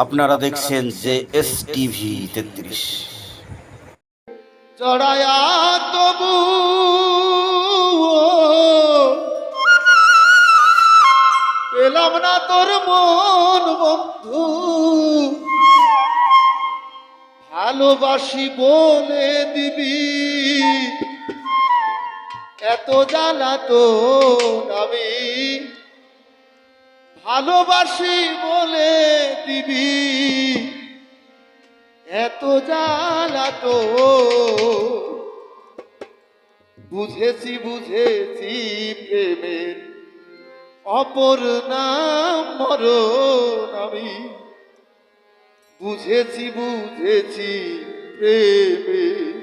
আপনারা দেখছেন যে এস টিভি 33। চড়ায়া তবু পেলাম না তোর মন বন্ধু, ভালোবাসি বলে দিবি এত জ্বালা তো আমি, ভালোবাসি বলে দিবি এত জ্বালা তো। বুঝেছি বুঝেছি প্রেমের অপর নাম মরণ আমি, বুঝেছি বুঝেছি প্রেমের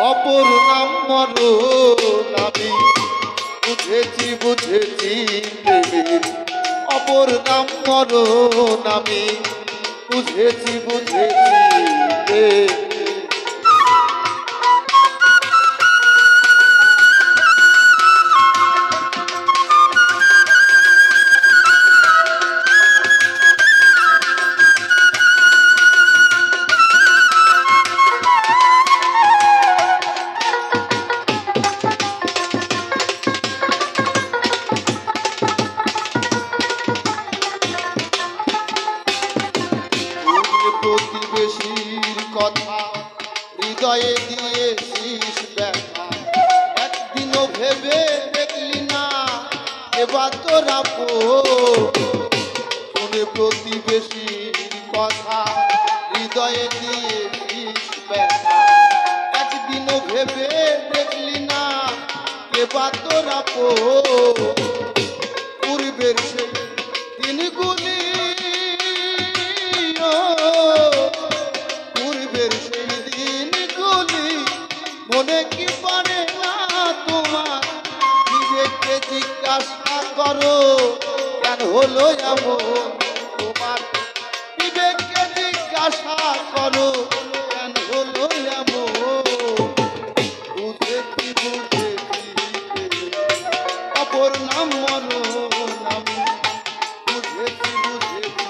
অপর নাম মরণ আমি, বুঝেছি বুঝেছি প্রেমের অপর নাম মরণ আমি, বুঝেছি বুঝেছি প্রেমের। প্রতিবেশীর কথা হৃদয়ে দিয়েছিস ব্যথা, একদিনও ভেবে দেখলি না এবার তোরা শুনে প্রতিবেশীর কথা হৃদয়ে দিয়েছিস ব্যথা, একদিনও ভেবে দেখলি না এবার তোরা পূর্বের সেই দিনগুলি, পূর্বের সেই দিনগুলি মনে কি পারে না তোমার, বিবেককে জিজ্ঞাসা করো কেন হলো এমন তোমার, বিবেককে জিজ্ঞাসা করো কেন হলো এমন। বুঝেছি বুঝেছি অপর নাম মরণ আমি, বুঝেছি বুঝেছি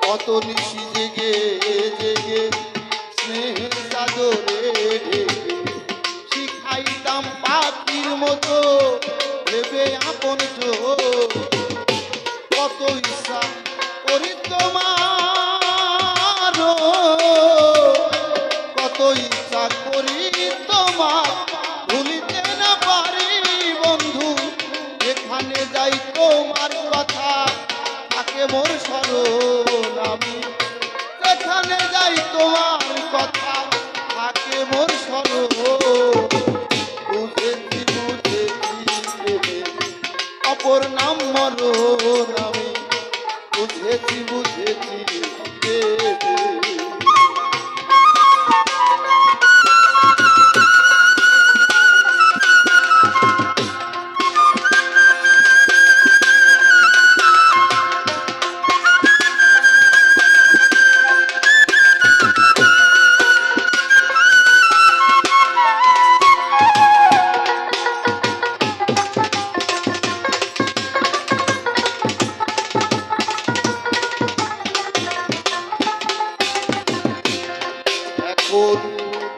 কত নিশি জেগে জেগে স্নেহের চাদরে ঢেকে শিখাইতাম পাখির মতো ভেবে আপন চোখ, কত ইচ্ছা করি তোমার, কত ইচ্ছা করি তোমার ভুলিতে না পারি বন্ধু, যেখানে যাই তোমার কথা থাকে মোর স্মরণ আমি, যেখানে যাই তোমার কথা থাকে মোর স্মরণ। বুঝেছি বুঝেছি অপর নাম মরণ আমি, বুঝেছি বুঝেছি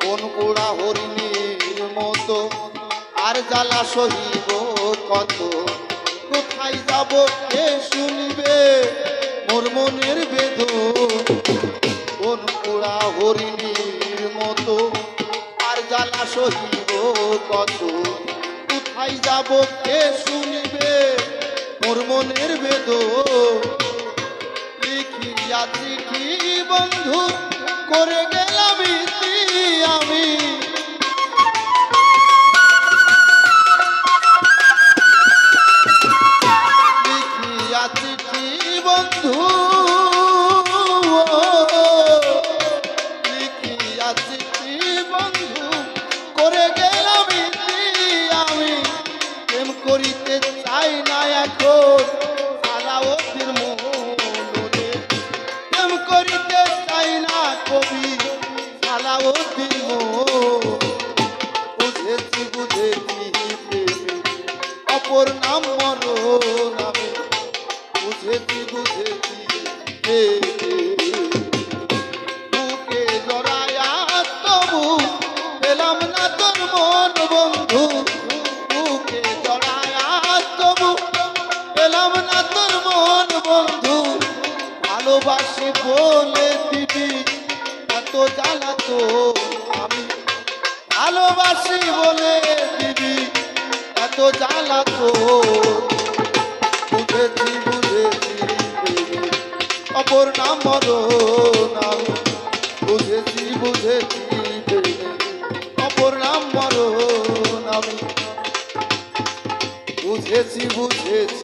কোন পোড়া হরিণীর মতো আর জ্বালা সহিব কত, কোথায় যাব কে শুনিবে মোর মনের বেদন। কোন পোড়া হরিণীর মতো আর জ্বালা সহিব কত, কোথায় যাব কে শুনিবে মোর মনের বেদন। লিখিয়া চিঠি বন্ধু করে গেলাম আমি, লিখিয়া চিঠি বন্ধু লিখিয়াছি কি বন্ধু করে গেলাম ইতি আমি প্রেম করিতে চাই না এখন সালাউদ্দিন মনে প্রেম করিতে চাই না কবি সালাউদ্দিন বুঝেছি বুঝেছি প্রেমে অপর নাম মরণ আমি বুঝেছি বুঝেছি বুকে জড়ায়া তবু পেলাম না তোর মন বন্ধু বুকে জড়ায়া তবু পেলাম না তোর মন বন্ধু ভালোবাসি বলে দিবি এত জ্বালা তো আমি ভালোবাসি বলে দিবি এত জ্বালা তো বুঝেছি বুঝেছি অপর নাম মরণ আমি বুঝেছি বুঝেছি অপর নাম মরণ আমি বুঝেছি বুঝেছি